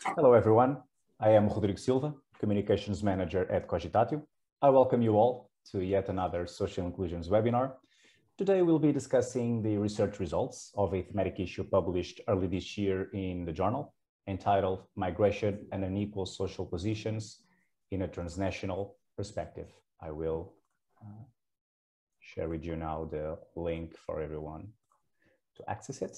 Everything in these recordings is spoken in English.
Hello, everyone. I am Rodrigo Silva, Communications Manager at Qualitative. I welcome you all to yet another Social Inclusions webinar. Today, we'll be discussing the research results of a thematic issue published early this year in the journal, entitled Migration and Unequal Social Positions in a Transnational Perspective. I will share with you now the link for everyone to access it.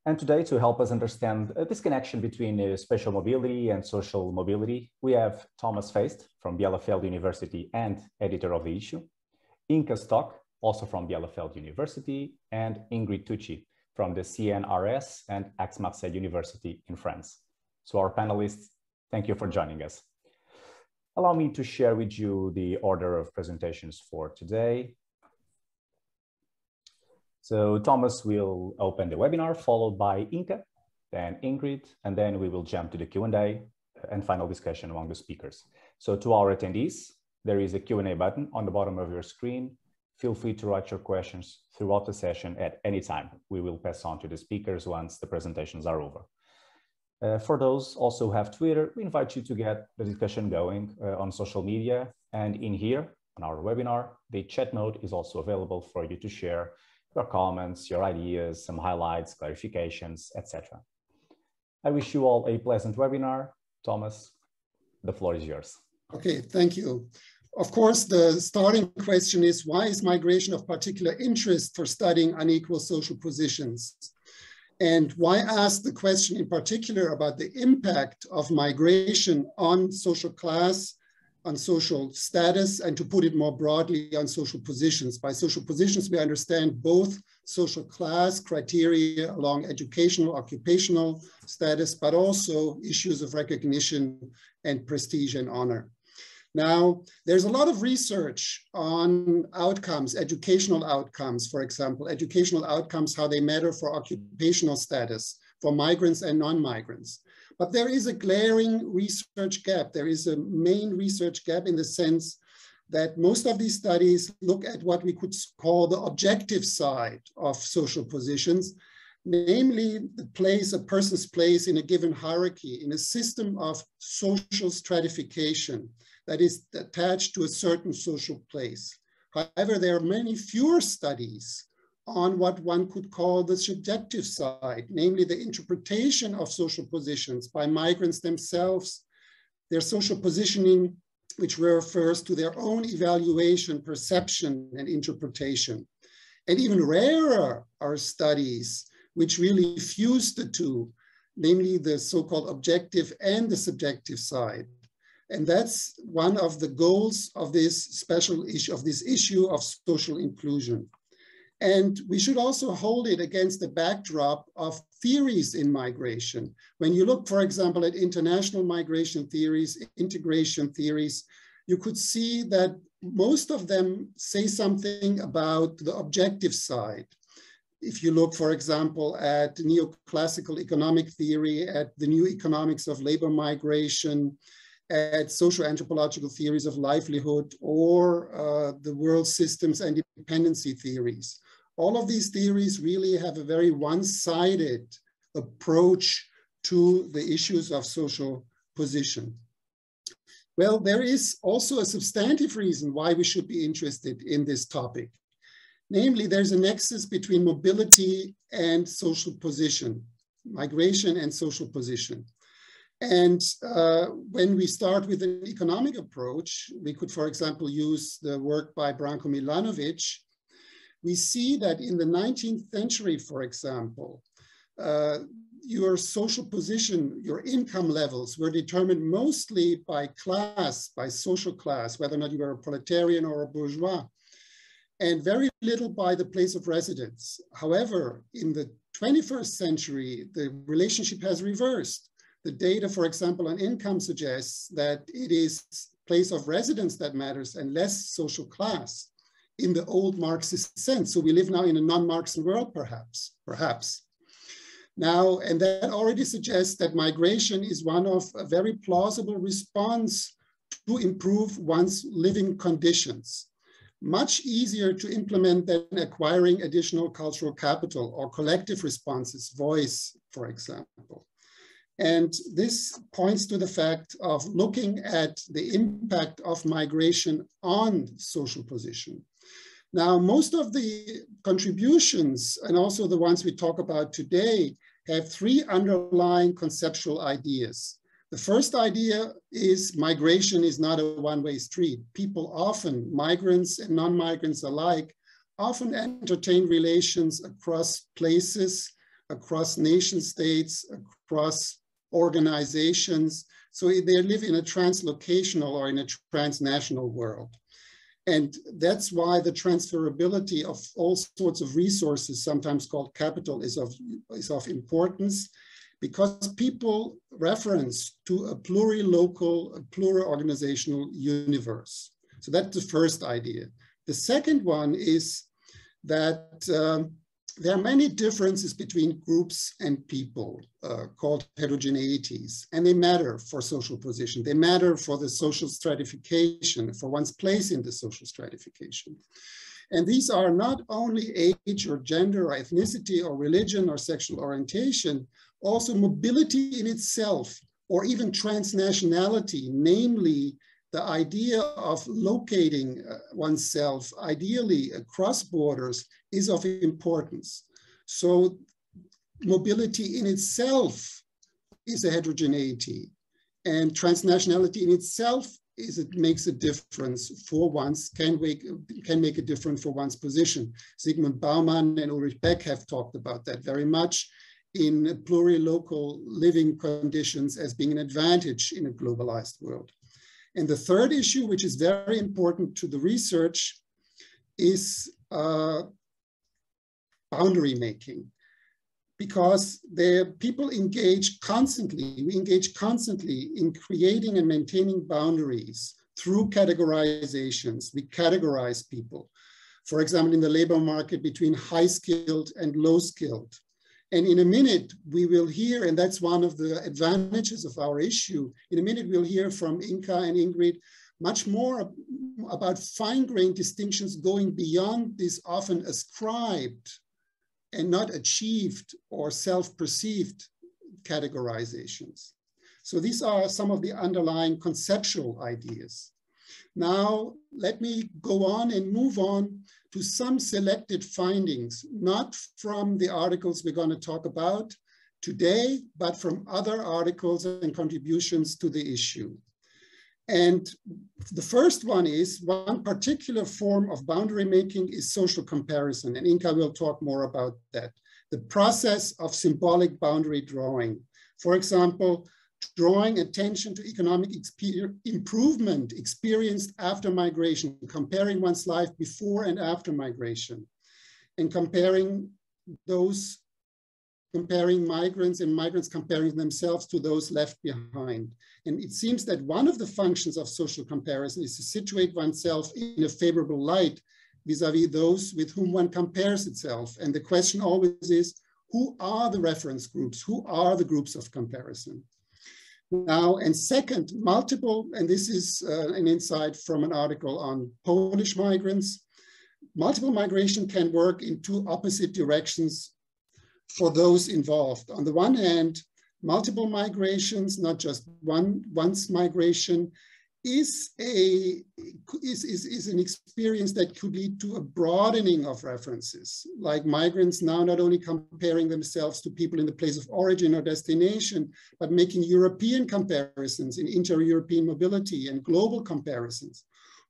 And today, to help us understand this connection between spatial mobility and social mobility, we have Thomas Faist from Bielefeld University and editor of the issue, Inka Stock, also from Bielefeld University, and Ingrid Tucci from the CNRS and Aix-Marseille University in France. So our panelists, thank you for joining us. Allow me to share with you the order of presentations for today. So Thomas will open the webinar, followed by Inka, then Ingrid, and then we will jump to the Q&A and final discussion among the speakers. So to our attendees, there is a Q&A button on the bottom of your screen. Feel free to write your questions throughout the session at any time. We will pass on to the speakers once the presentations are over. For those also who have Twitter, we invite you to get the discussion going on social media. And in here, on our webinar, the chat mode is also available for you to share your comments, your ideas, some highlights, clarifications, etc. I wish you all a pleasant webinar. Thomas, the floor is yours. Okay, thank you. Of course, the starting question is, why is migration of particular interest for studying unequal social positions? And why ask the question in particular about the impact of migration on social class, on social status, and to put it more broadly, on social positions. By social positions, we understand both social class criteria along educational, occupational status, but also issues of recognition and prestige and honor. Now, there's a lot of research on outcomes, educational outcomes, for example, educational outcomes, how they matter for occupational status, for migrants and non-migrants. But there is a glaring research gap. There is a main research gap in the sense that most of these studies look at what we could call the objective side of social positions, namely the place, a person's place in a given hierarchy, in a system of social stratification that is attached to a certain social place. However, there are many fewer studies on what one could call the subjective side, namely the interpretation of social positions by migrants themselves, their social positioning, which refers to their own evaluation, perception, and interpretation. And even rarer are studies which really fuse the two, namely the so-called objective and the subjective side. And that's one of the goals of this special issue, of this issue of social inclusion. And we should also hold it against the backdrop of theories in migration. When you look, for example, at international migration theories, integration theories, you could see that most of them say something about the objective side. If you look, for example, at neoclassical economic theory, at the new economics of labor migration, at social anthropological theories of livelihood, or the world systems and dependency theories. All of these theories really have a very one-sided approach to the issues of social position. Well, there is also a substantive reason why we should be interested in this topic. Namely, there's a nexus between mobility and social position, migration and social position. And when we start with an economic approach, we could, for example, use the work by Branko Milanovic. We see that in the 19th century, for example, your social position, your income levels were determined mostly by class, by social class, whether or not you were a proletarian or a bourgeois, and very little by the place of residence. However, in the 21st century, the relationship has reversed. The data, for example, on income suggests that it is place of residence that matters and less social class in the old Marxist sense. So we live now in a non-Marxian world, perhaps. Now, and that already suggests that migration is one of a very plausible response to improve one's living conditions. Much easier to implement than acquiring additional cultural capital or collective responses, voice, for example. And this points to the fact of looking at the impact of migration on social position. Now, most of the contributions, and also the ones we talk about today, have three underlying conceptual ideas. The first idea is migration is not a one-way street. People often, migrants and non-migrants alike, often entertain relations across places, across nation states, across organizations. So they live in a translocational or in a transnational world. And that's why the transferability of all sorts of resources, sometimes called capital, is of importance, because people reference to a plurilocal, a pluri-organizational universe. So that's the first idea. The second one is that there are many differences between groups and people called heterogeneities, and they matter for social position. They matter for the social stratification, for one's place in the social stratification. And these are not only age or gender or ethnicity or religion or sexual orientation, also mobility in itself, or even transnationality, namely the idea of locating oneself, ideally across borders, is of importance. So mobility in itself is a heterogeneity, and transnationality in itself makes a difference for can make a difference for one's position. Zygmunt Bauman and Ulrich Beck have talked about that very much in plurilocal living conditions as being an advantage in a globalized world. And the third issue, which is very important to the research, is boundary making, because people engage constantly, we engage constantly in creating and maintaining boundaries through categorizations. We categorize people, for example, in the labor market between high-skilled and low-skilled. And in a minute, we will hear, and that's one of the advantages of our issue, in a minute we'll hear from Inka and Ingrid much more about fine-grained distinctions going beyond these often ascribed and not achieved or self-perceived categorizations. So these are some of the underlying conceptual ideas. Now, let me go on and move on to some selected findings, not from the articles we're going to talk about today, but from other articles and contributions to the issue. And the first one is one particular form of boundary making is social comparison, and Inka will talk more about that. The process of symbolic boundary drawing. For example, drawing attention to economic improvement experienced after migration, comparing one's life before and after migration, and comparing migrants and migrants comparing themselves to those left behind. And it seems that one of the functions of social comparison is to situate oneself in a favorable light vis-a-vis those with whom one compares itself. And the question always is, who are the reference groups? Who are the groups of comparison? Now, and second, multiple, and this is an insight from an article on Polish migrants, multiple migration can work in two opposite directions for those involved. On the one hand, multiple migrations, not just once migration, is an experience that could lead to a broadening of references, like migrants now not only comparing themselves to people in the place of origin or destination, but making European comparisons in inter-European mobility and global comparisons.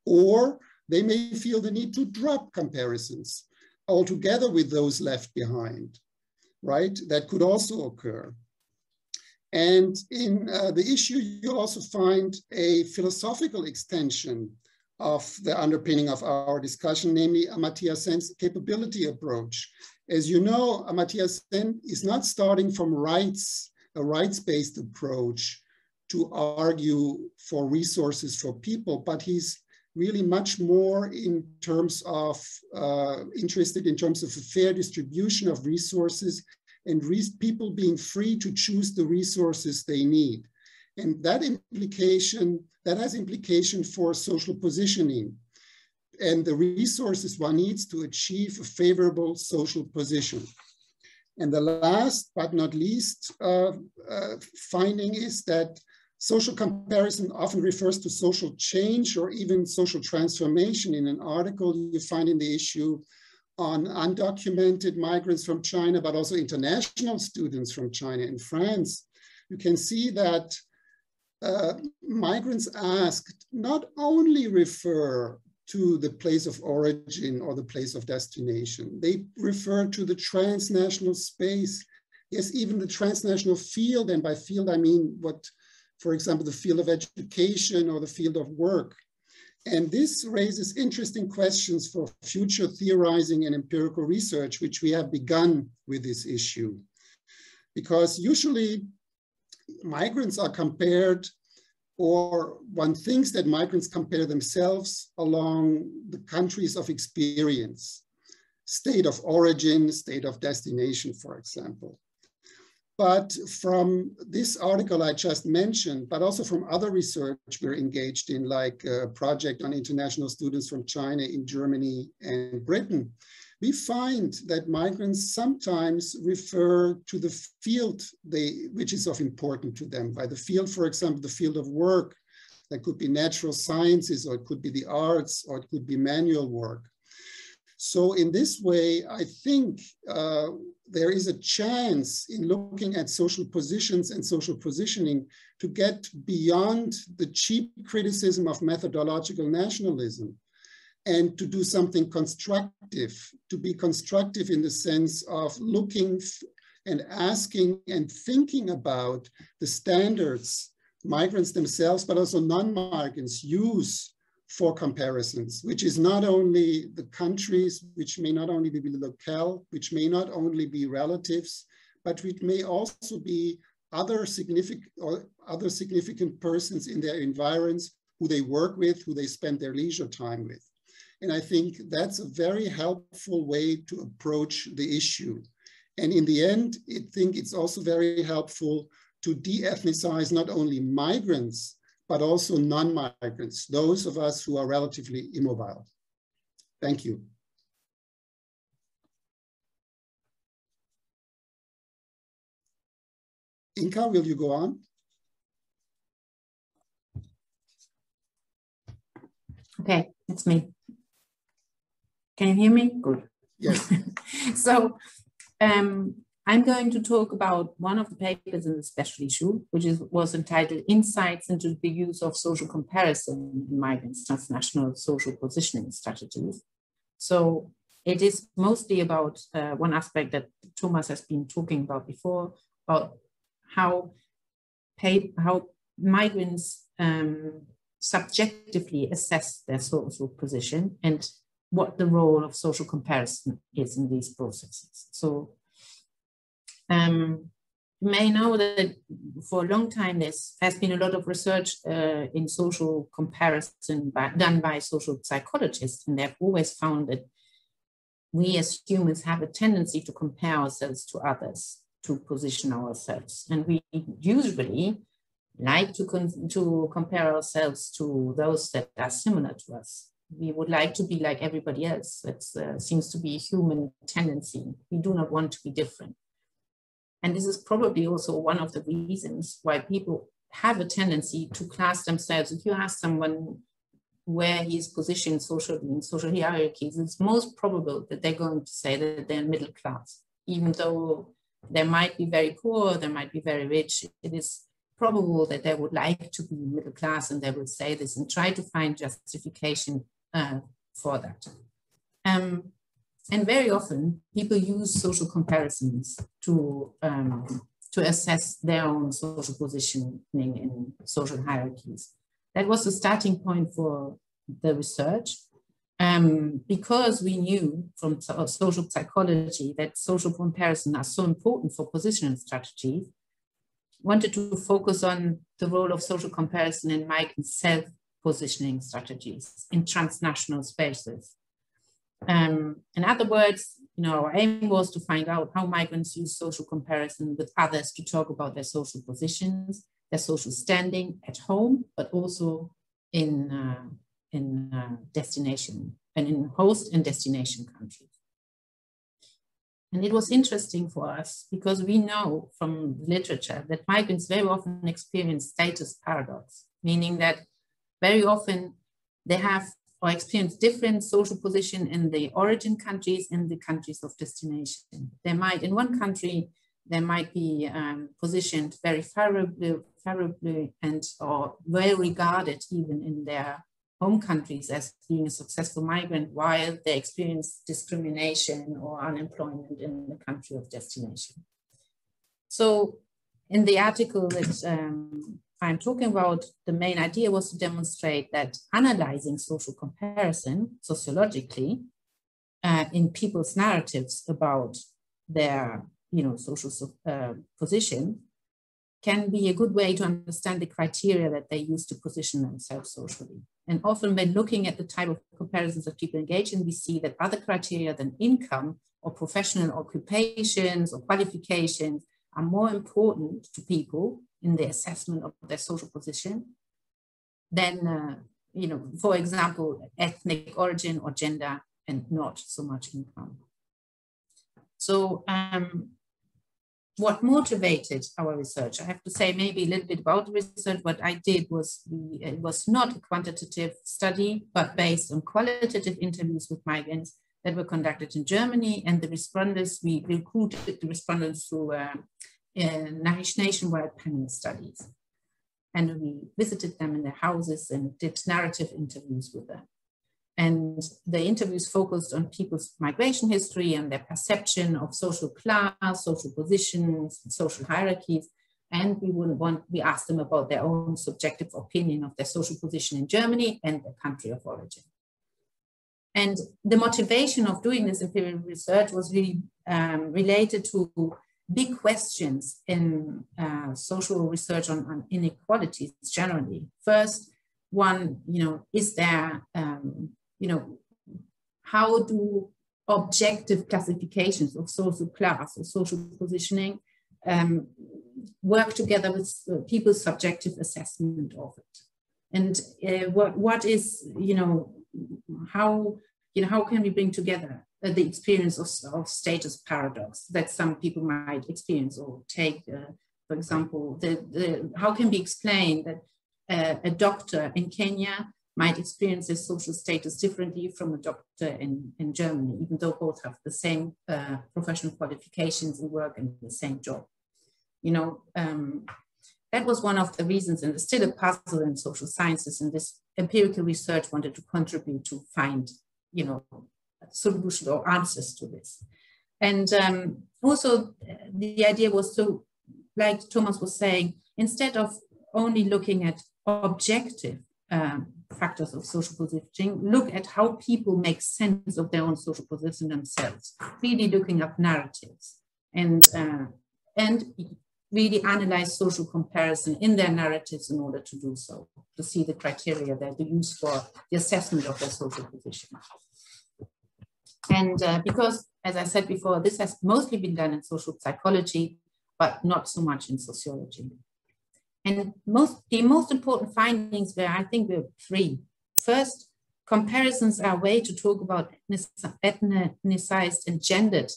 Or they may feel the need to drop comparisons altogether with those left behind, right? That could also occur. And in the issue, you'll also find a philosophical extension of the underpinning of our discussion, namely Amartya Sen's capability approach. As you know, Amartya Sen is not starting from rights, a rights-based approach to argue for resources for people, but he's really much more in terms of, interested in terms of a fair distribution of resources and people being free to choose the resources they need. And that has implication for social positioning and the resources one needs to achieve a favorable social position. And the last but not least finding is that social comparison often refers to social change or even social transformation. In an article you find in the issue on undocumented migrants from China, but also international students from China and France, you can see that migrants asked not only refer to the place of origin or the place of destination, they refer to the transnational space, yes, even the transnational field, and by field I mean what, for example, the field of education or the field of work. And this raises interesting questions for future theorizing and empirical research, which we have begun with this issue. Because usually migrants are compared, or one thinks that migrants compare themselves along the countries of experience, state of origin, state of destination, for example. But from this article I just mentioned, but also from other research we're engaged in, like a project on international students from China in Germany and Britain, we find that migrants sometimes refer to the field which is of importance to them. By the field, for example, the field of work, that could be natural sciences, or it could be the arts, or it could be manual work. So in this way, I think there is a chance in looking at social positions and social positioning to get beyond the cheap criticism of methodological nationalism and to do something constructive, to be constructive in the sense of looking and asking and thinking about the standards migrants themselves, but also non-migrants use for comparisons, which is not only the countries, which may not only be locale, which may not only be relatives, but it may also be other significant persons in their environs who they work with, who they spend their leisure time with. And I think that's a very helpful way to approach the issue. And in the end, I think it's also very helpful to de-ethnicize not only migrants, but also non-migrants, those of us who are relatively immobile. Thank you. Inka, will you go on? Okay, it's me. Can you hear me? Good. Yes. So I'm going to talk about one of the papers in the special issue, which was entitled Insights into the Use of Social Comparison in Migrants' Transnational Social Positioning Strategies. So it is mostly about one aspect that Thomas has been talking about before, about how migrants subjectively assess their social position and what the role of social comparison is in these processes. So you may know that for a long time there has been a lot of research in social comparison done by social psychologists, and they've always found that we as humans have a tendency to compare ourselves to others, to position ourselves. And we usually like to compare ourselves to those that are similar to us. We would like to be like everybody else. It seems to be a human tendency. We do not want to be different. And this is probably also one of the reasons why people have a tendency to class themselves. If you ask someone where he is positioned socially in social hierarchies, it's most probable that they're going to say that they're middle class. Even though they might be very poor, they might be very rich, it is probable that they would like to be middle class, and they will say this and try to find justification for that. And very often people use social comparisons to assess their own social positioning in social hierarchies. That was the starting point for the research, because we knew from social psychology that social comparisons are so important for positioning strategies. Wanted to focus on the role of social comparison in migrant self-positioning strategies in transnational spaces. In other words, our aim was to find out how migrants use social comparison with others to talk about their social positions, their social standing at home, but also in destination and in host and destination countries. And it was interesting for us because we know from literature that migrants very often experience status paradox, meaning that very often they have or experience different social position in the origin countries and the countries of destination. They might, in one country, they might be positioned very favorably and or well regarded even in their home countries as being a successful migrant, while they experience discrimination or unemployment in the country of destination. So in the article that I'm talking about, the main idea was to demonstrate that analyzing social comparison sociologically in people's narratives about their social position can be a good way to understand the criteria that they use to position themselves socially. And often when looking at the type of comparisons that people engage in, we see that other criteria than income or professional occupations or qualifications are more important to people in the assessment of their social position than, for example, ethnic origin or gender, and not so much income. So what motivated our research? I have to say maybe a little bit about the research. What I did was, it was not a quantitative study, but based on qualitative interviews with migrants that were conducted in Germany, and the respondents, we recruited the respondents through nationwide panel studies. And we visited them in their houses and did narrative interviews with them. And the interviews focused on people's migration history and their perception of social class, social positions, social hierarchies. And we asked them about their own subjective opinion of their social position in Germany and their country of origin. And the motivation of doing this empirical research was really related to big questions in social research on inequalities generally. First one, is there, how do objective classifications of social class or social positioning work together with people's subjective assessment of it? And what is, how can we bring together the experience of status paradox that some people might experience, or take, for example, how can we explain that a doctor in Kenya might experience their social status differently from a doctor in Germany, even though both have the same professional qualifications and work in the same job. That was one of the reasons, and it's still a puzzle in social sciences, and this empirical research wanted to contribute to find, solutions or answers to this. And also the idea was to, like Thomas was saying, instead of only looking at objective factors of social positioning, look at how people make sense of their own social position themselves, really looking up narratives and really analyze social comparison in their narratives in order to do so, to see the criteria that they use for the assessment of their social position. And because, as I said before, this has mostly been done in social psychology, but not so much in sociology. And the most important findings were, I think, were three. First, comparisons are a way to talk about ethnicized and gendered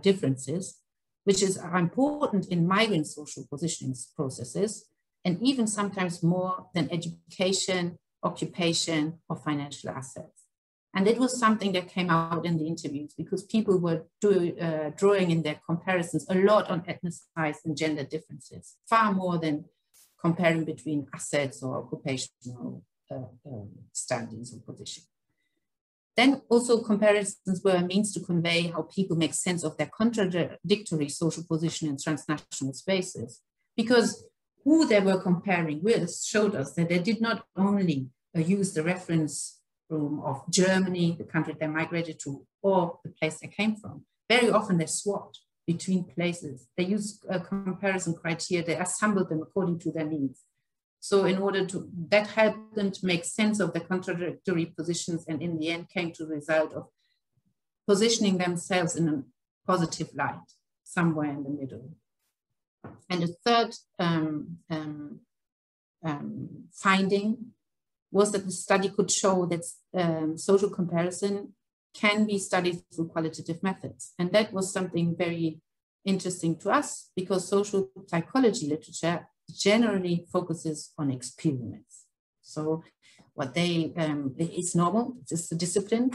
differences, which is important in migrant social positioning processes, and even sometimes more than education, occupation, or financial assets. And it was something that came out in the interviews, because people were drawing in their comparisons a lot on ethnicized and gender differences, far more than comparing between assets or occupational standings or position. Then also comparisons were a means to convey how people make sense of their contradictory social position in transnational spaces, because who they were comparing with showed us that they did not only use the reference room of Germany, the country they migrated to, or the place they came from. Very often they swapped between places. They used comparison criteria, they assembled them according to their needs. So in order to, that helped them to make sense of the contradictory positions, and in the end came to the result of positioning themselves in a positive light, somewhere in the middle. And the third finding was that the study could show that social comparison can be studied through qualitative methods. And that was something very interesting to us, because social psychology literature generally focuses on experiments. So what they, it's normal, it's a discipline.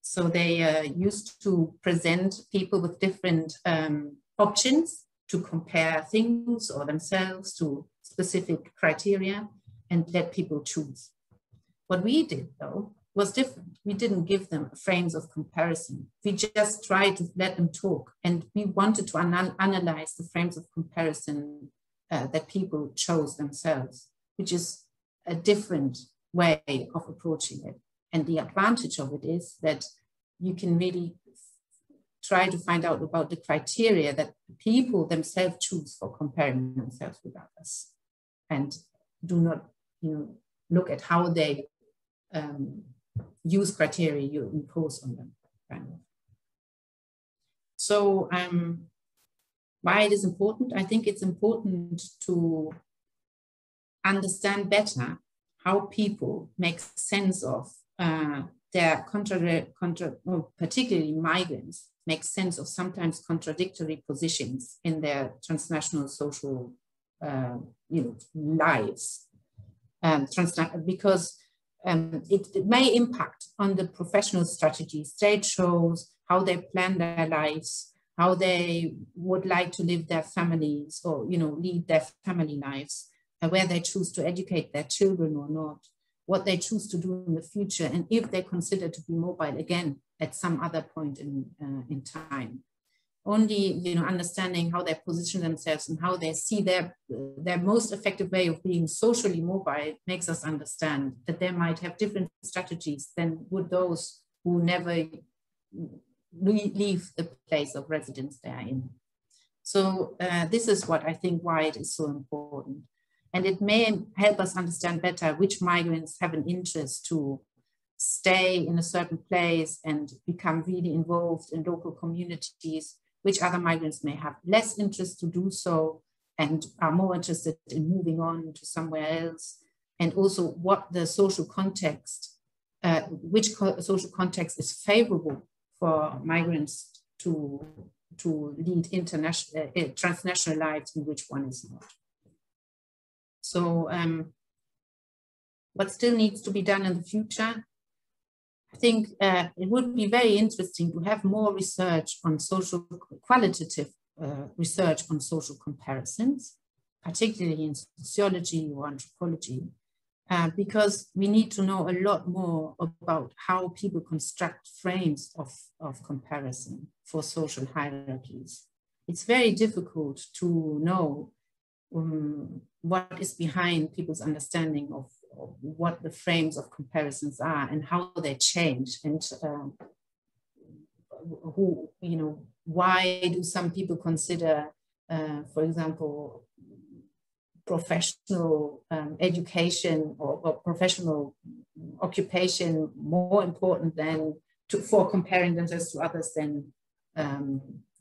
So they used to present people with different options to compare things or themselves to specific criteria and let people choose. What we did, though, was different. We didn't give them frames of comparison. We just tried to let them talk, and we wanted to analyze the frames of comparison that people chose themselves, which is a different way of approaching it. And the advantage of it is that you can really try to find out about the criteria that people themselves choose for comparing themselves with others, and do not, look at how they use criteria you impose on them. Kind of. So why it is important? I think it's important to understand better how people make sense of their particularly migrants, make sense of sometimes contradictory positions in their transnational social lives. Because it may impact on the professional strategies, trade shows, how they plan their lives, how they would like to live their families or, lead their family lives, where they choose to educate their children or not, what they choose to do in the future, and if they consider to be mobile again at some other point in time. Only, understanding how they position themselves and how they see their most effective way of being socially mobile makes us understand that they might have different strategies than would those who never leave the place of residence they are in. So this is what I think why it is so important. And it may help us understand better which migrants have an interest to stay in a certain place and become really involved in local communities, which other migrants may have less interest to do so and are more interested in moving on to somewhere else. And also what the social context, social context is favorable for migrants to lead transnational lives and which one is not. So what still needs to be done in the future? I think it would be very interesting to have more research on qualitative research on social comparisons, particularly in sociology or anthropology, because we need to know a lot more about how people construct frames of comparison for social hierarchies. It's very difficult to know what is behind people's understanding of what the frames of comparisons are and how they change, and why do some people consider, for example, professional education or professional occupation more important than for comparing themselves to others than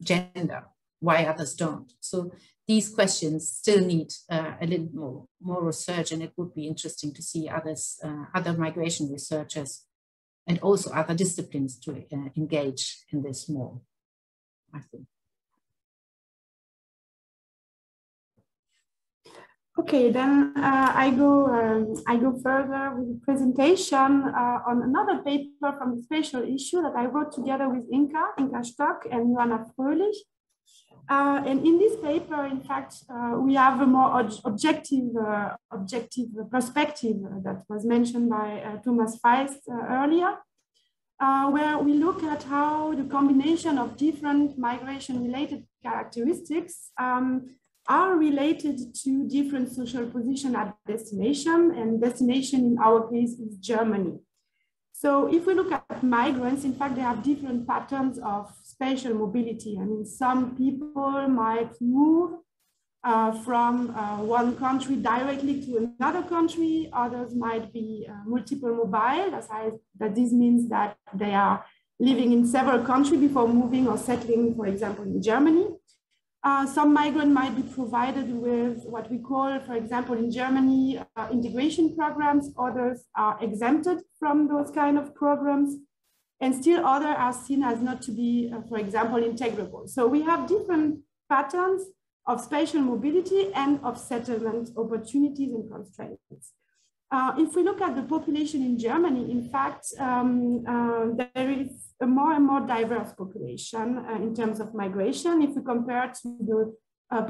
gender, why others don't. So these questions still need a little more research, and it would be interesting to see other migration researchers and also other disciplines to engage in this more, I think. Okay, then I go further with the presentation on another paper from the spatial issue that I wrote together with Inka Stock and Joanna Fröhlich. And in this paper, in fact, we have a more objective perspective that was mentioned by Thomas Faist earlier, where we look at how the combination of different migration-related characteristics are related to different social position at destination, and destination in our case is Germany. So if we look at migrants, in fact, they have different patterns of spatial mobility. I mean, some people might move from one country directly to another country. Others might be multiple mobile. That this means that they are living in several countries before moving or settling, for example, in Germany. Some migrant might be provided with what we call, for example, in Germany, integration programs. Others are exempted from those kind of programs. and still others are seen as not to be, for example, integrable. So we have different patterns of spatial mobility and of settlement opportunities and constraints. If we look at the population in Germany, in fact, there is a more and more diverse population in terms of migration. If we compare to the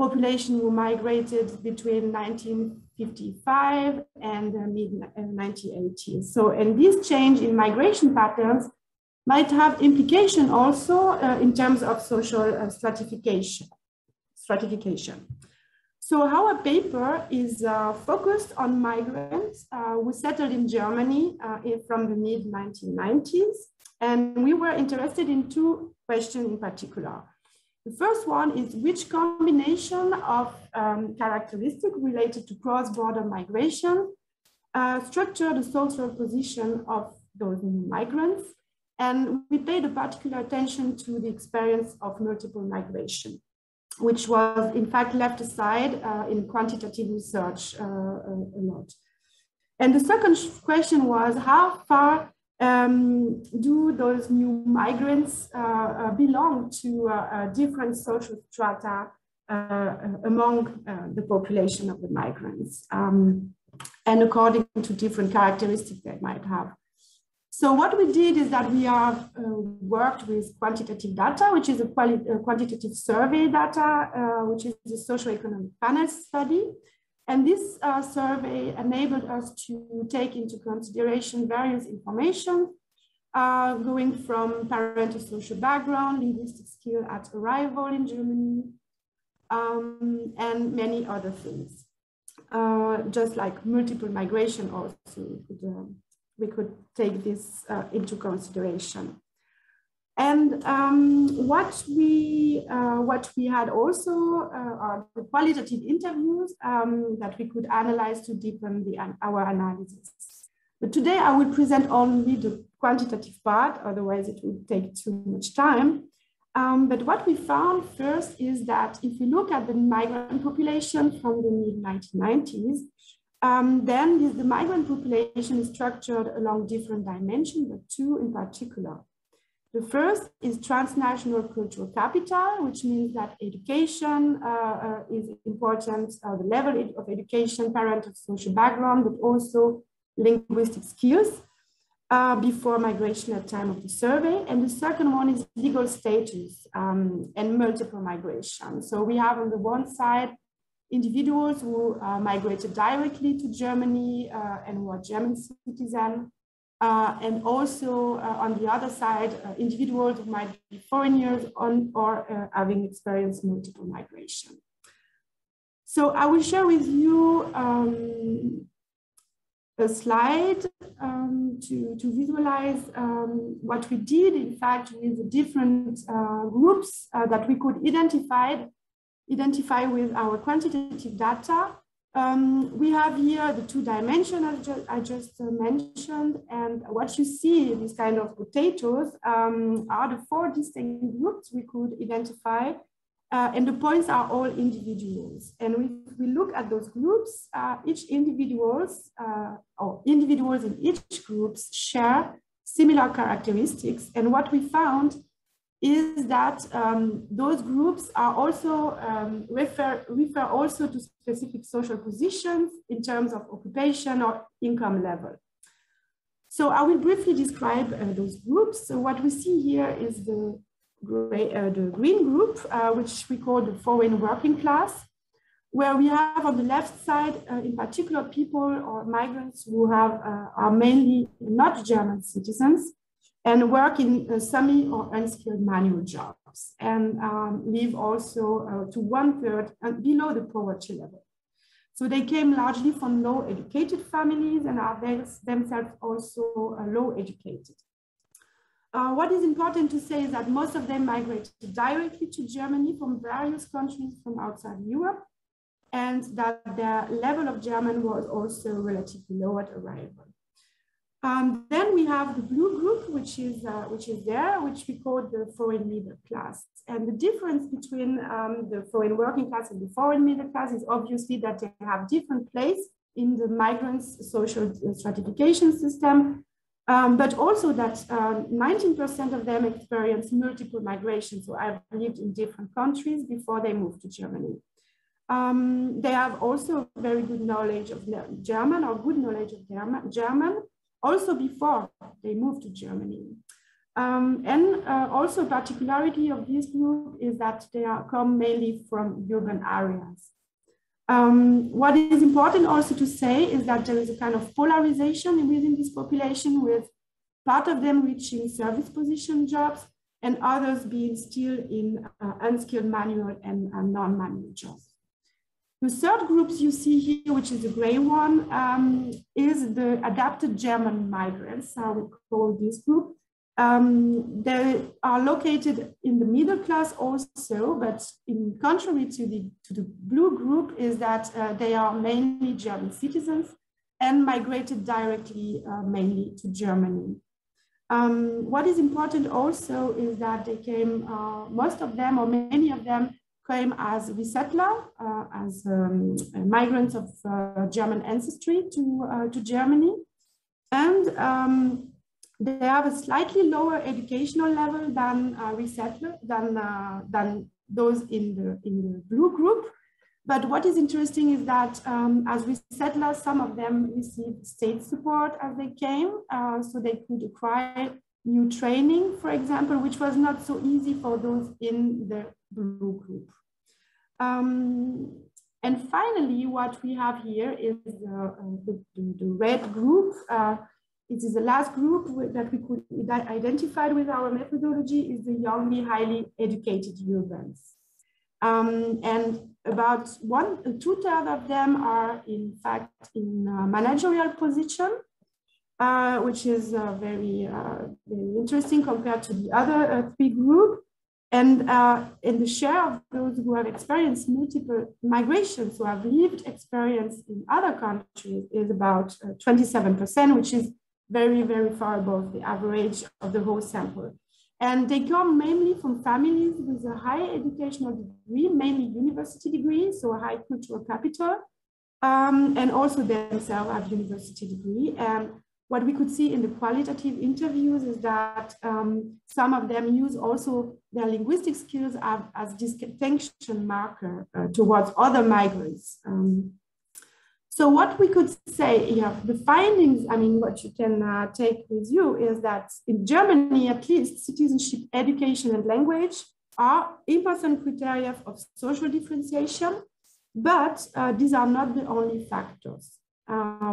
population who migrated between 1955 and the mid-1980s. So, and this change in migration patterns might have implication also in terms of social stratification. So our paper is focused on migrants who settled in Germany from the mid-1990s. And we were interested in two questions in particular. The first one is which combination of characteristics related to cross-border migration structure the social position of those new migrants. And we paid a particular attention to the experience of multiple migration, which was in fact left aside in quantitative research a lot. And the second question was how far do those new migrants belong to different social strata among the population of the migrants, and according to different characteristics they might have. So what we did is that we have worked with quantitative data, which is a quantitative survey data, which is a socioeconomic panel study. And this survey enabled us to take into consideration various information, going from parental social background, linguistic skill at arrival in Germany, and many other things. Just like multiple migration also, we could take this into consideration. And what we had also are the qualitative interviews that we could analyze to deepen our analysis. But today I will present only the quantitative part, otherwise it would take too much time. But what we found first is that if we look at the migrant population from the mid-1990s, then the migrant population is structured along different dimensions, but two in particular. The first is transnational cultural capital, which means that education is important, the level of education, parental social background, but also linguistic skills before migration at time of the survey. And the second one is legal status and multiple migration. So we have on the one side, individuals who migrated directly to Germany and who are German citizens. And also on the other side, individuals who might be foreigners or having experienced multiple migration. So I will share with you a slide to visualize what we did, in fact, with the different groups that we could identify with our quantitative data. We have here the two dimensions I just mentioned, and what you see in these kind of potatoes are the four distinct groups we could identify, and the points are all individuals. And if we look at those groups, each individuals or individuals in each group share similar characteristics, and what we found is that those groups are also refer also to specific social positions in terms of occupation or income level. So I will briefly describe those groups. So what we see here is the green group, which we call the foreign working class, where we have on the left side, in particular, people or migrants who are mainly not German citizens, and work in semi or unskilled manual jobs, and live also to 1/3 below the poverty level. So they came largely from low educated families and are themselves also low educated. What is important to say is that most of them migrated directly to Germany from various countries from outside Europe, and that their level of German was also relatively low at arrival. Then we have the blue group, which is there, which we call the foreign middle class. And the difference between the foreign working class and the foreign middle class is obviously that they have different place in the migrants' social stratification system. But also that 19% of them experience multiple migration. So I've lived in different countries before they moved to Germany. They have also very good knowledge of German or good knowledge of German also before they moved to Germany. Also particularity of this group is that they come mainly from urban areas. What is important also to say is that there is a kind of polarization within this population, with part of them reaching service position jobs and others being still in unskilled manual and non-manual jobs. The third groups you see here, which is the gray one, is the adapted German migrants, how we call this group. They are located in the middle class also, but in contrary to the blue group is that they are mainly German citizens and migrated directly mainly to Germany. What is important also is that they came, most of them or many of them came as resettler, as migrants of German ancestry to Germany. And they have a slightly lower educational level than resettler, than those in the blue group. But what is interesting is that as resettlers, some of them received state support as they came, so they could acquire new training, for example, which was not so easy for those in the blue group. And finally, what we have here is the red group. It is the last group that we could identify with our methodology, is the youngly, highly educated urbans. And about 2/3 of them are in fact in managerial position, which is very interesting compared to the other three groups. And in the share of those who have experienced multiple migrations, who have lived experience in other countries, is about 27%, which is very, very far above the average of the whole sample. And they come mainly from families with a high educational degree, mainly university degree, so a high cultural capital, and also themselves have university degree. And what we could see in the qualitative interviews is that some of them use also their linguistic skills as distinction marker towards other migrants. So what we could say here, the findings, I mean, what you can take with you is that in Germany, at least, citizenship, education, and language are important criteria of social differentiation, but these are not the only factors.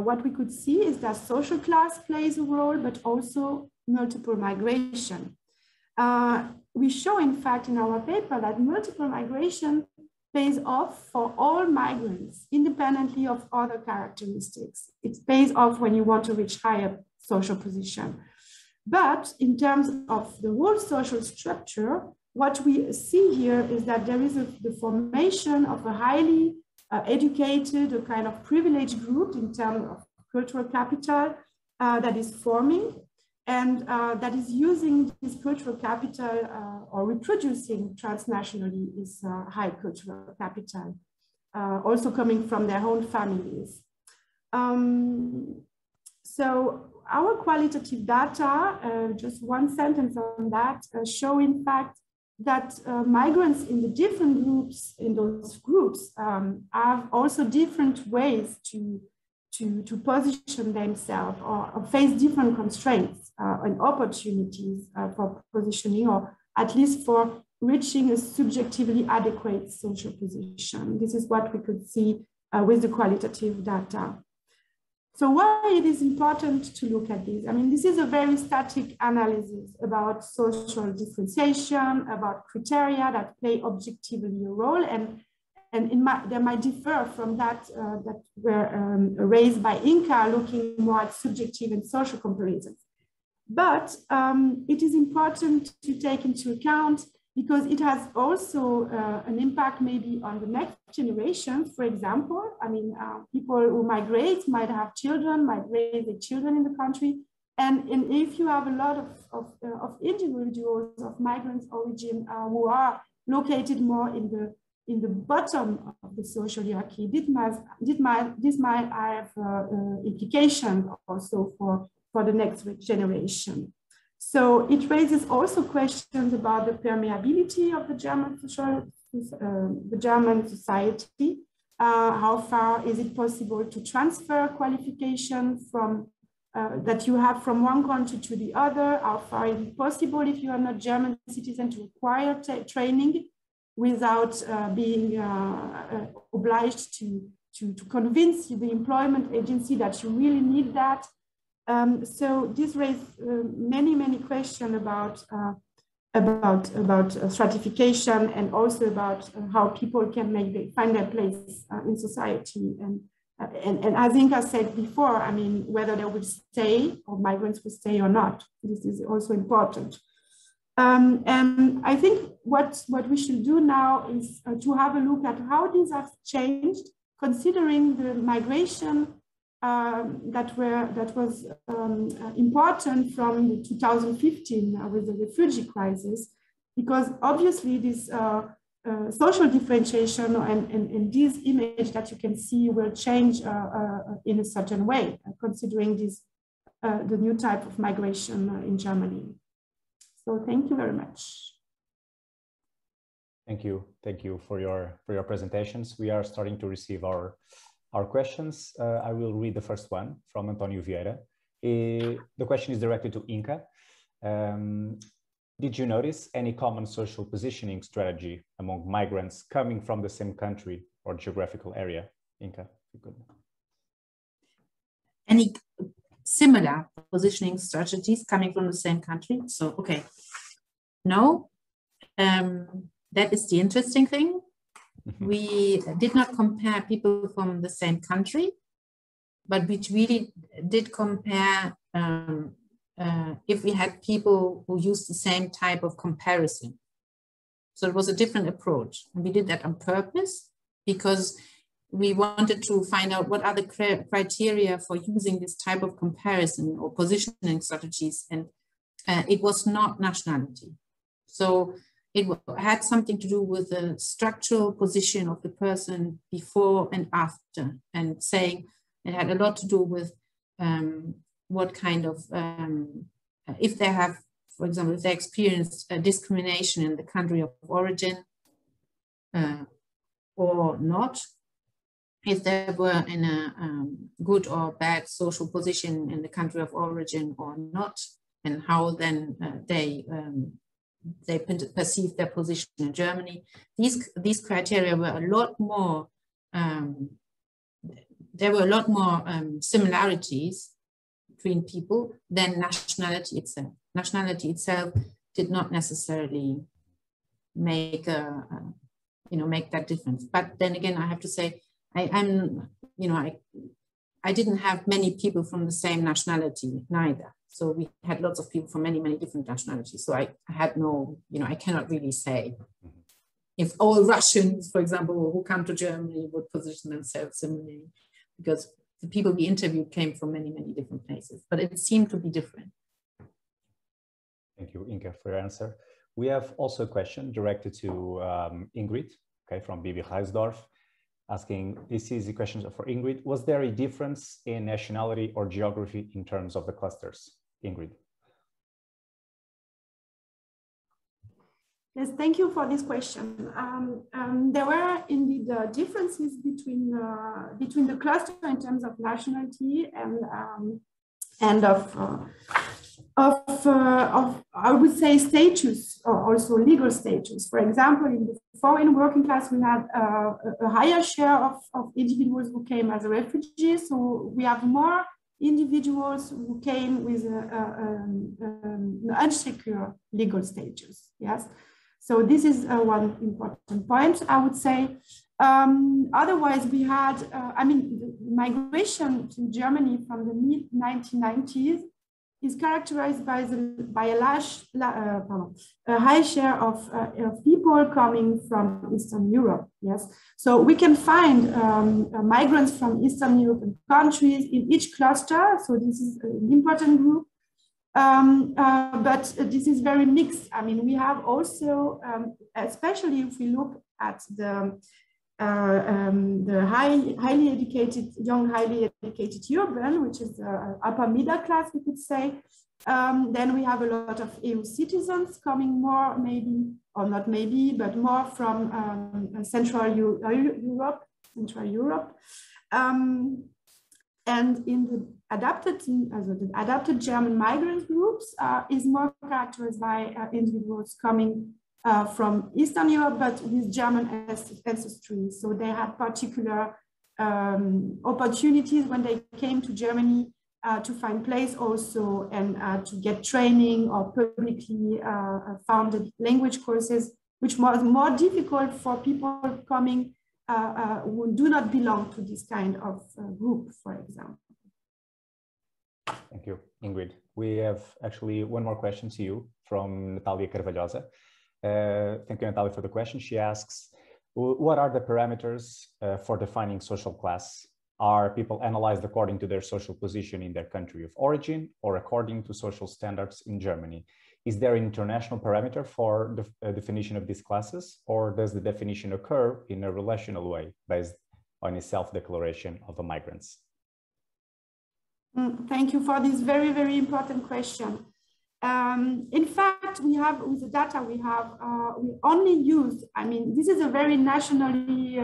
What we could see is that social class plays a role, but also multiple migration. We show, in fact, in our paper that multiple migration pays off for all migrants, independently of other characteristics. It pays off when you want to reach higher social position. But in terms of the whole social structure, what we see here is that there is the formation of a highly educated, a kind of privileged group in terms of cultural capital that is forming, and that is using this cultural capital or reproducing transnationally is high cultural capital, also coming from their own families. So our qualitative data, just one sentence on that, show in fact that migrants in the different groups, in those groups, have also different ways to position themselves or face different constraints and opportunities for positioning, or at least for reaching a subjectively adequate social position. This is what we could see with the qualitative data. So why it is important to look at this? I mean, this is a very static analysis about social differentiation, about criteria that play objectively a role, and they might differ from that that were raised by Inka, looking more at subjective and social comparisons. But it is important to take into account because it has also an impact maybe on the next generation. For example, I mean, people who migrate might have children, might raise their children in the country. And if you have a lot of individuals of migrant origin who are located more in the bottom of the social hierarchy, this might have implications also for for the next generation. So it raises also questions about the permeability of the German society. How far is it possible to transfer qualification from that you have from one country to the other? How far is it possible, if you are not German citizen, to acquire training without being obliged to convince the employment agency that you really need that? So this raised many questions about stratification, and also about how people can find their place in society. And as Inka said before, I mean, whether they will stay or migrants will stay or not, this is also important. And I think what we should do now is to have a look at how these have changed, considering the migration that was important from the 2015 with the refugee crisis, because obviously this social differentiation and this image that you can see will change in a certain way, considering this the new type of migration in Germany. So thank you very much. Thank you for your presentations. We are starting to receive our questions. I will read the first one from Antonio Vieira. The question is directed to Inka. Did you notice any common social positioning strategy among migrants coming from the same country or geographical area? Inka, if you could. Any similar positioning strategies coming from the same country? So, okay. No, that is the interesting thing. We did not compare people from the same country, but we really did compare if we had people who used the same type of comparison. So it was a different approach. And we did that on purpose because we wanted to find out what are the criteria for using this type of comparison or positioning strategies. And it was not nationality. So it had something to do with the structural position of the person before and after, and saying it had a lot to do with what kind of, if they have, for example, if they experienced discrimination in the country of origin or not, if they were in a good or bad social position in the country of origin or not, and how then they perceive their position in Germany. These criteria were a lot more, there were a lot more similarities between people than nationality itself. Nationality itself did not necessarily make make that difference. But then again, I have to say, I didn't have many people from the same nationality neither. So we had lots of people from many different nationalities. So I had no, I cannot really say if all Russians, for example, who come to Germany would position themselves similarly, because the people we interviewed came from many different places, but it seemed to be different. Thank you, Inka, for your answer. We have also a question directed to Ingrid, okay, from Bibi Reisdorf, asking, this is a question for Ingrid. Was there a difference in nationality or geography in terms of the clusters? Ingrid. Yes, thank you for this question. There were indeed differences between the cluster in terms of nationality and of I would say status, or also legal status. For example, in the foreign working class, we had a higher share of individuals who came as refugees. So we have more individuals who came with an unsecure legal status. Yes. So this is one important point, I would say. Otherwise, we had, the migration to Germany from the mid-1990s is characterized by a high share of people coming from Eastern Europe. Yes, so we can find migrants from Eastern European countries in each cluster. So this is an important group, but this is very mixed. I mean, we have also, especially if we look at the the highly educated, young, highly educated urban, which is the upper middle class, we could say. Then we have a lot of EU citizens coming more, maybe, or not maybe, but more from Central Europe. And in the adapted German migrant groups is more characterized by individuals coming from Eastern Europe, but with German ancestry. So they had particular opportunities when they came to Germany to find place also, and to get training or publicly founded language courses, which was more difficult for people coming who do not belong to this kind of group, for example. Thank you, Ingrid. We have actually one more question to you from Natalia Carvalhosa. Thank you, Natalia, for the question. She asks, what are the parameters for defining social class? Are people analyzed according to their social position in their country of origin or according to social standards in Germany? Is there an international parameter for the definition of these classes, or does the definition occur in a relational way based on a self-declaration of the migrants? Thank you for this very, very important question. In fact, we have, with the data we have, we only use, I mean, this is a very nationally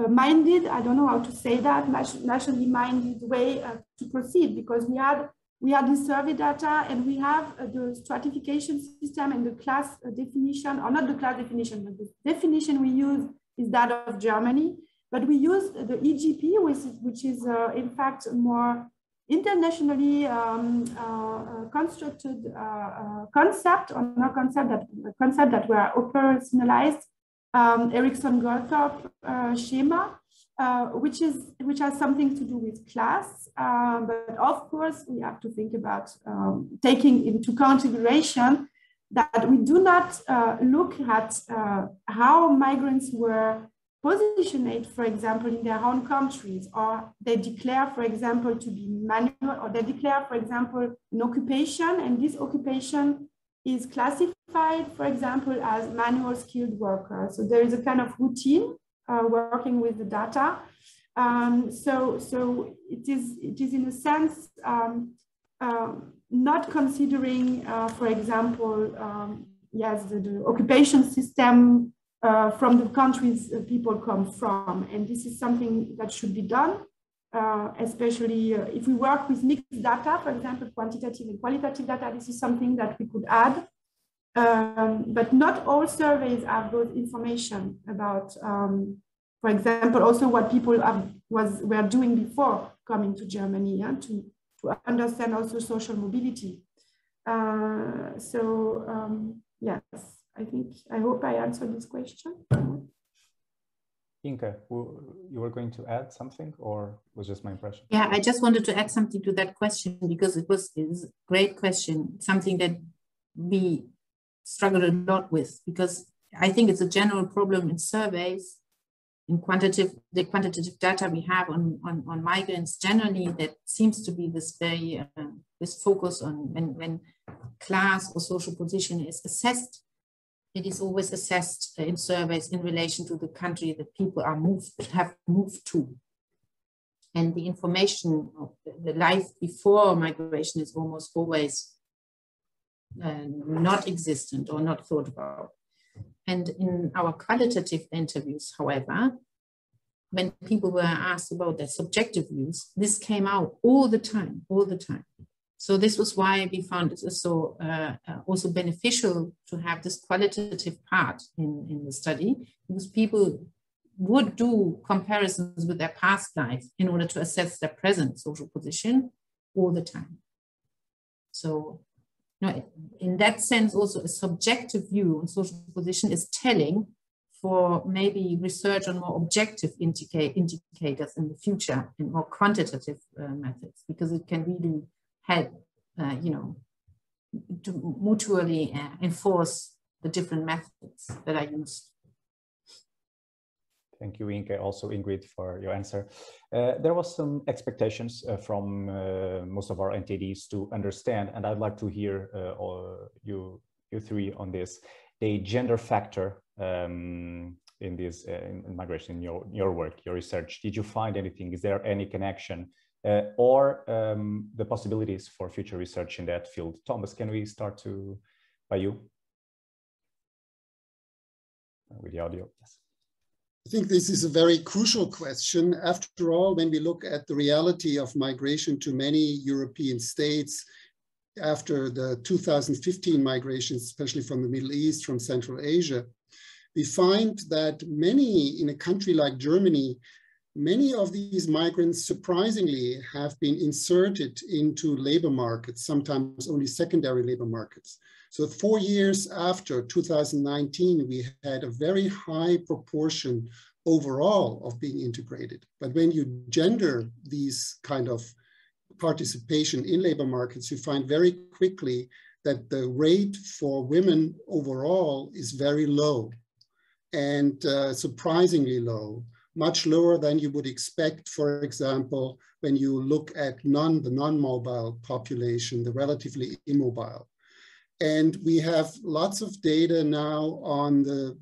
minded, I don't know how to say that, nationally minded way to proceed, because we had this survey data, and we have the stratification system and the class definition, or not the class definition, but the definition we use is that of Germany. But we use the EGP, which is in fact more internationally constructed concept, or not concept that were operationalized, Erickson-Goldthorpe schema, which has something to do with class. But of course, we have to think about taking into consideration that we do not look at how migrants were positioned, for example, in their own countries, or they declare, for example, to be manual, or they declare, for example, an occupation, and this occupation is classified, for example, as manual skilled worker. So there is a kind of routine working with the data. So it is in a sense not considering, for example, yes, the occupation system from the countries people come from, and this is something that should be done, especially if we work with mixed data, for example, quantitative and qualitative data. This is something that we could add, but not all surveys have those information about, for example, also what people were doing before coming to Germany, to understand also social mobility. Yes. I hope I answered this question. Inka, you were going to add something, or was just my impression? Yeah, I just wanted to add something to that question, because it is a great question, something that we struggle a lot with, because I think it's a general problem in surveys, in the quantitative data we have on migrants generally, that seems to be this very, this focus on when class or social position is assessed. It is always assessed in surveys in relation to the country that people have moved to. And the information of the life before migration is almost always not existent or not thought about. And in our qualitative interviews, however, when people were asked about their subjective views, this came out all the time. So this was why we found it so also beneficial to have this qualitative part in the study, because people would do comparisons with their past life in order to assess their present social position all the time. So in that sense, also a subjective view on social position is telling for maybe research on more objective indicators in the future and more quantitative methods, because it can really help, to mutually enforce the different methods that are used. Thank you, Inka, also Ingrid, for your answer. There was some expectations from most of our entities to understand, and I'd like to hear you three on this, the gender factor in this in migration, in your work, your research? Did you find anything? Is there any connection or the possibilities for future research in that field? Thomas, can we start by you? With the audio, yes. I think this is a very crucial question. After all, when we look at the reality of migration to many European states after the 2015 migrations, especially from the Middle East, from Central Asia, we find that in a country like Germany, many of these migrants surprisingly have been inserted into labor markets, sometimes only secondary labor markets. So 4 years after 2019, we had a very high proportion overall of being integrated. But when you gender these kind of participation in labor markets, you find very quickly that the rate for women overall is very low and surprisingly low, much lower than you would expect, for example, when you look at the non-mobile population, the relatively immobile. And we have lots of data now on the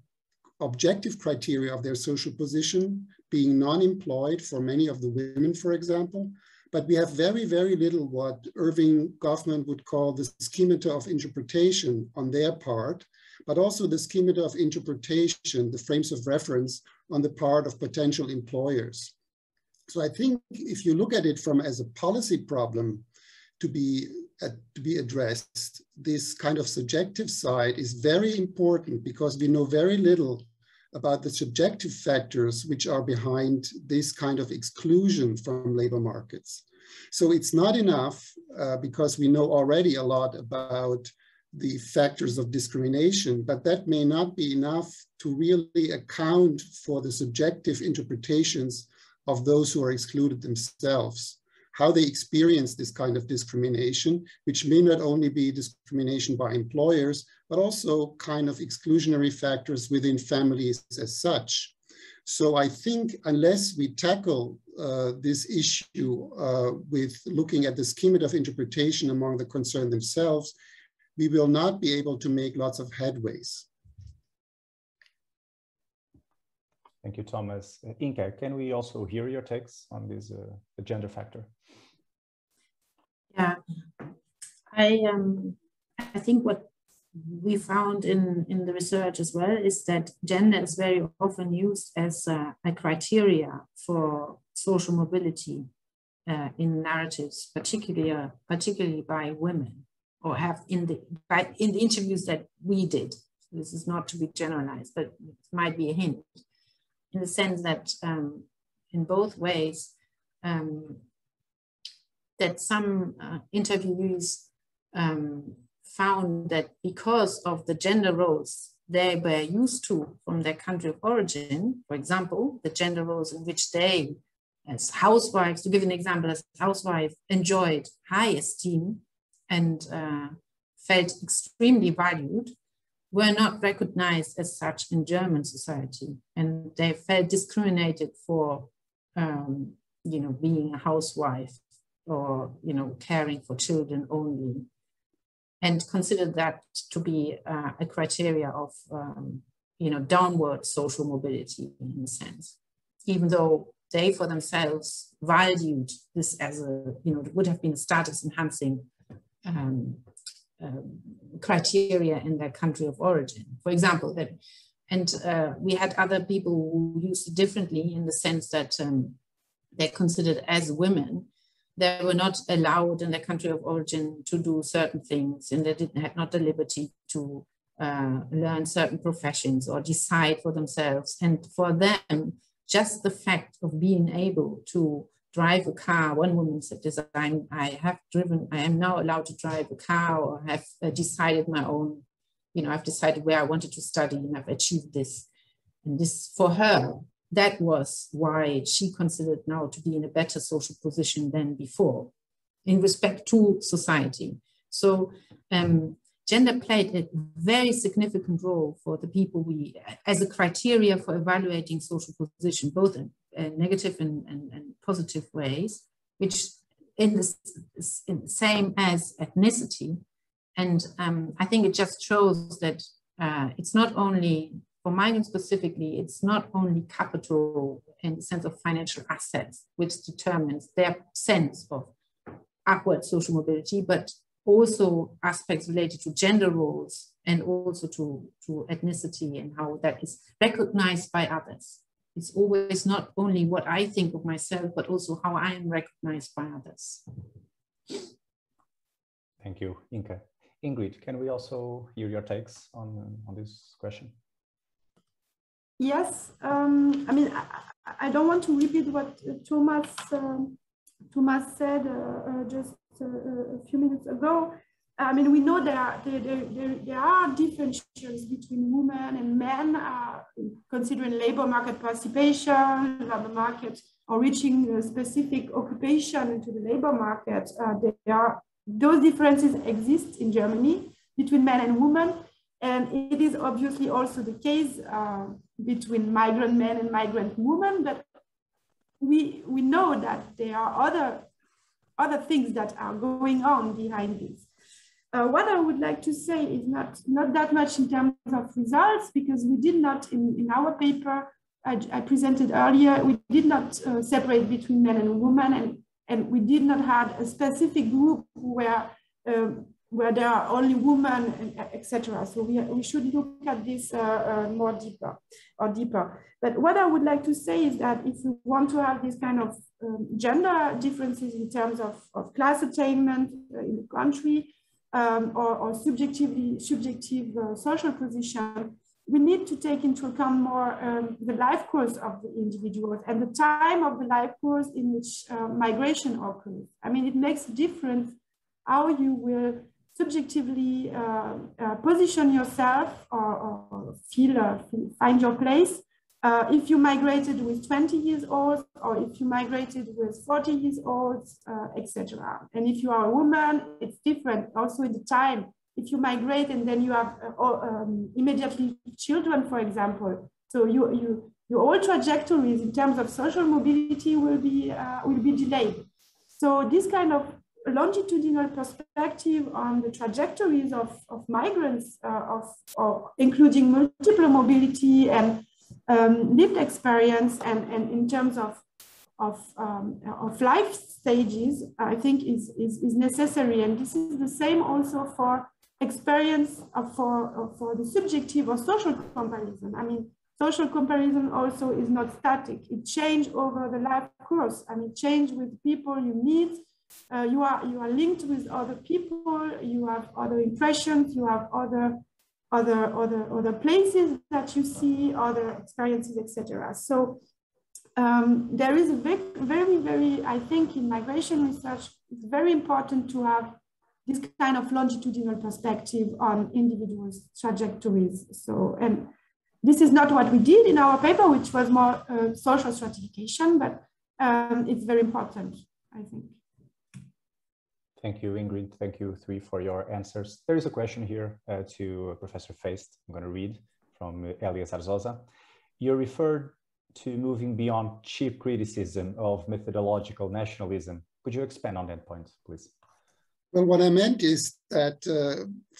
objective criteria of their social position, being non-employed for many of the women, for example. But we have very, very little what Irving Goffman would call the schemata of interpretation on their part, but also the schemata of interpretation, the frames of reference on the part of potential employers. So I think if you look at it as a policy problem to be addressed, this kind of subjective side is very important because we know very little about the subjective factors which are behind this kind of exclusion from labor markets. So it's not enough because we know already a lot about the factors of discrimination, but that may not be enough to really account for the subjective interpretations of those who are excluded themselves, how they experience this kind of discrimination, which may not only be discrimination by employers, but also kind of exclusionary factors within families as such. So I think unless we tackle this issue with looking at the schema of interpretation among the concerned themselves, we will not be able to make lots of headways. Thank you, Thomas. Inka, can we also hear your takes on this the gender factor? Yeah, I think what we found in the research as well is that gender is very often used as a criteria for social mobility in narratives, particularly by women, or have in the interviews that we did. This is not to be generalized, but it might be a hint, in the sense that in both ways, that some interviewees found that because of the gender roles they were used to from their country of origin, for example, the gender roles in which they, as housewives, to give an example, as housewife, enjoyed high esteem and felt extremely valued, were not recognized as such in German society. And they felt discriminated for, being a housewife or, caring for children only, and considered that to be a criteria of, downward social mobility in a sense, even though they for themselves valued this as it would have been a status enhancing criteria in their country of origin, for example. We had other people who used it differently in the sense that they're considered as women. They were not allowed in their country of origin to do certain things, and they had not the liberty to learn certain professions or decide for themselves. And for them, just the fact of being able to drive a car, one woman said this, I am now allowed to drive a car, or have decided my own, I've decided where I wanted to study and I've achieved this. And this, for her, that was why she considered now to be in a better social position than before in respect to society. So gender played a very significant role for the people as a criteria for evaluating social position, both in negative and positive ways, which in the same as ethnicity. And I think it just shows that it's not only for migrants specifically, it's not only capital in the sense of financial assets, which determines their sense of upward social mobility, but also aspects related to gender roles and also to ethnicity and how that is recognized by others. It's always not only what I think of myself, but also how I am recognized by others. Thank you, Inka. Ingrid, can we also hear your takes on this question? Yes, I mean, I don't want to repeat what Thomas said just a few minutes ago. I mean, we know there are differentiations between women and men, considering labor market participation, labor market, or reaching a specific occupation into the labor market. Those differences exist in Germany between men and women, and it is obviously also the case between migrant men and migrant women. But we know that there are other things that are going on behind this. What I would like to say is not that much in terms of results, because we did not, in our paper I presented earlier, we did not separate between men and women, and we did not have a specific group where there are only women, etc. So we should look at this more deeper. But what I would like to say is that if we want to have this kind of gender differences in terms of class attainment in the country, or subjective social position, we need to take into account more the life course of the individuals and the time of the life course in which migration occurs. I mean, it makes a difference how you will subjectively position yourself or find your place. If you migrated with 20 years old, or if you migrated with 40 years old, etc. And if you are a woman, it's different also in the time. If you migrate and then you have immediately children, for example, so your whole trajectories in terms of social mobility will be delayed. So this kind of longitudinal perspective on the trajectories of migrants, including multiple mobility and lived experience, and in terms of life stages, I think is necessary. And this is the same also for experience for the subjective or social comparison. I mean, social comparison also is not static. It changes over the life course, and it changes with people you meet. You are linked with other people. You have other impressions. You have other places that you see, other experiences, etc. So there is a very, I think in migration research, it's very important to have this kind of longitudinal perspective on individuals' trajectories. So, and this is not what we did in our paper, which was more social stratification, but it's very important, I think. Thank you, Ingrid. Thank you, three, for your answers. There is a question here to Professor Faist. I'm going to read from Elias Arzosa. You referred to moving beyond cheap criticism of methodological nationalism. Could you expand on that point, please? Well, what I meant is that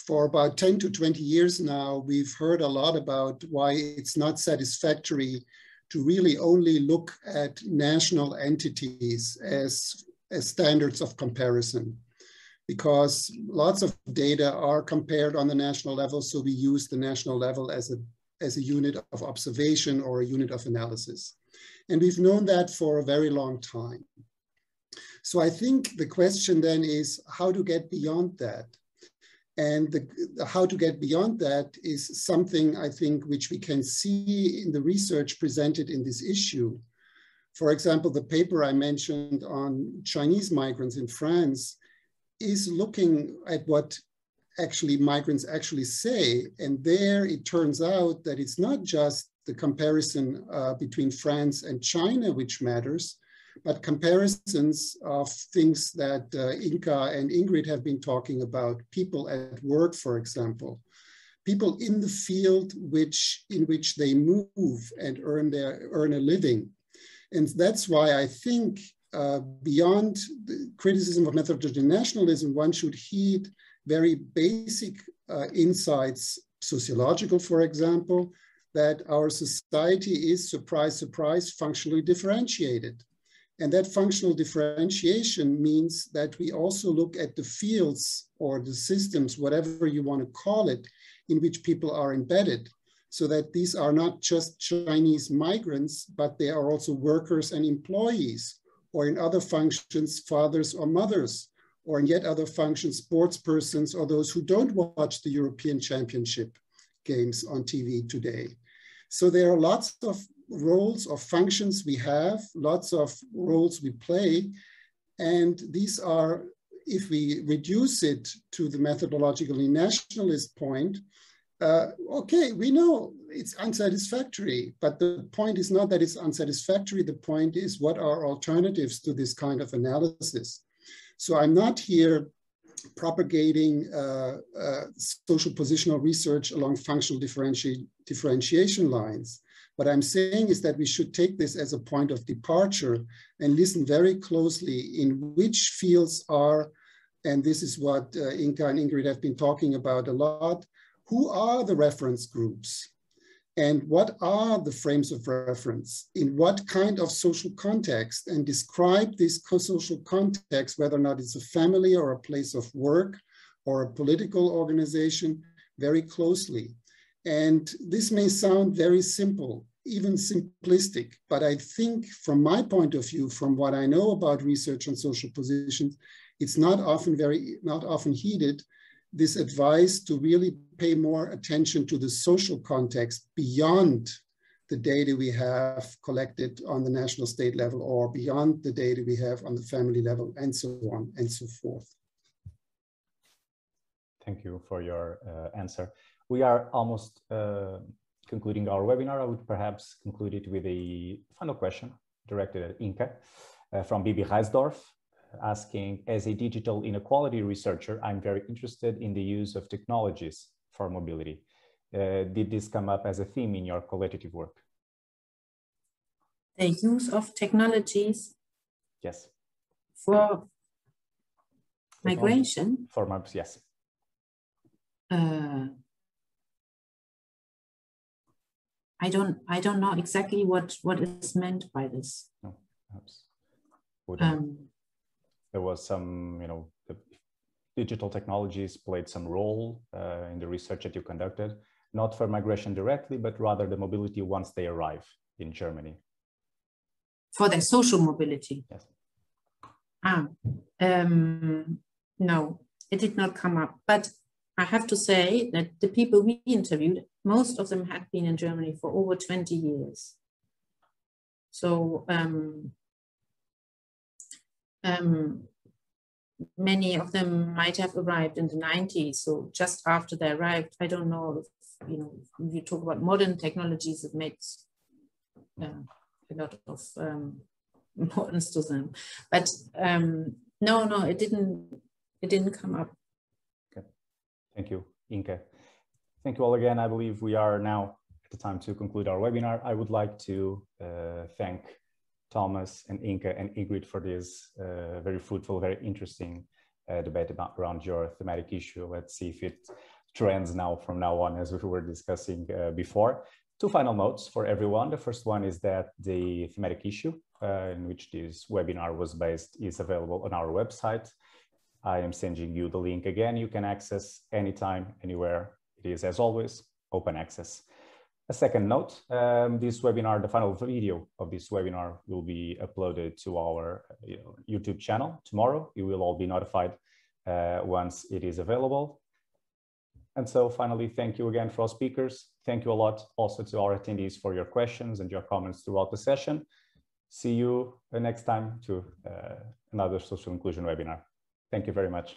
for about 10 to 20 years now, we've heard a lot about why it's not satisfactory to really only look at national entities as standards of comparison, because lots of data are compared on the national level. So we use the national level as a unit of observation or a unit of analysis. And we've known that for a very long time. So I think the question then is how to get beyond that. And how to get beyond that is something, I think, which we can see in the research presented in this issue. For example, the paper I mentioned on Chinese migrants in France is looking at what actually migrants actually say. And there it turns out that it's not just the comparison between France and China which matters, but comparisons of things that Inka and Ingrid have been talking about, people at work, for example, people in the field in which they move and earn a living. And that's why I think beyond the criticism of methodological nationalism, one should heed very basic insights, sociological, for example, that our society is, surprise, surprise, functionally differentiated. And that functional differentiation means that we also look at the fields or the systems, whatever you want to call it, in which people are embedded, so that these are not just Chinese migrants, but they are also workers and employees, or in other functions, fathers or mothers, or in yet other functions, sports persons, or those who don't watch the European Championship games on TV today. So there are lots of roles or functions we have, lots of roles we play, and these are, if we reduce it to the methodologically nationalist point, okay, we know it's unsatisfactory, but the point is not that it's unsatisfactory. The point is, what are alternatives to this kind of analysis? So I'm not here propagating social positional research along functional differentiation lines. What I'm saying is that we should take this as a point of departure and listen very closely in which fields are, and this is what Inka and Ingrid have been talking about a lot, who are the reference groups? And what are the frames of reference? In what kind of social context? And describe this social context, whether or not it's a family or a place of work or a political organization, very closely. And this may sound very simple, even simplistic, but I think from my point of view, from what I know about research on social positions, it's not often heeded, this advice to really pay more attention to the social context beyond the data we have collected on the national state level or beyond the data we have on the family level, and so on and so forth. Thank you for your answer. We are almost concluding our webinar. I would perhaps conclude it with a final question directed at Inka from Bibi Reisdorf, asking, as a digital inequality researcher, I'm very interested in the use of technologies for mobility. Did this come up as a theme in your qualitative work? The use of technologies? Yes. For migration? For maps, yes. I don't know exactly what is meant by this. No, perhaps. There was some, the digital technologies played some role in the research that you conducted, not for migration directly, but rather the mobility once they arrive in Germany. For their social mobility? Yes. No, it did not come up. But I have to say that the people we interviewed, most of them had been in Germany for over 20 years. So many of them might have arrived in the 90s. So just after they arrived, I don't know if, if you talk about modern technologies, it makes a lot of importance to them. But no, it didn't come up. Okay. Thank you, Inka. Thank you all again. I believe we are now at the time to conclude our webinar. I would like to thank Thomas and Inka and Ingrid for this very fruitful, very interesting debate around your thematic issue. Let's see if it trends now from now on, as we were discussing before. Two final notes for everyone. The first one is that the thematic issue in which this webinar was based is available on our website. I am sending you the link again. You can access anytime, anywhere. It is, as always, open access. A second note, this webinar, the final video of this webinar will be uploaded to our YouTube channel tomorrow. You will all be notified once it is available. And so finally, thank you again for all speakers. Thank you a lot also to our attendees for your questions and your comments throughout the session. See you next time to another social inclusion webinar. Thank you very much.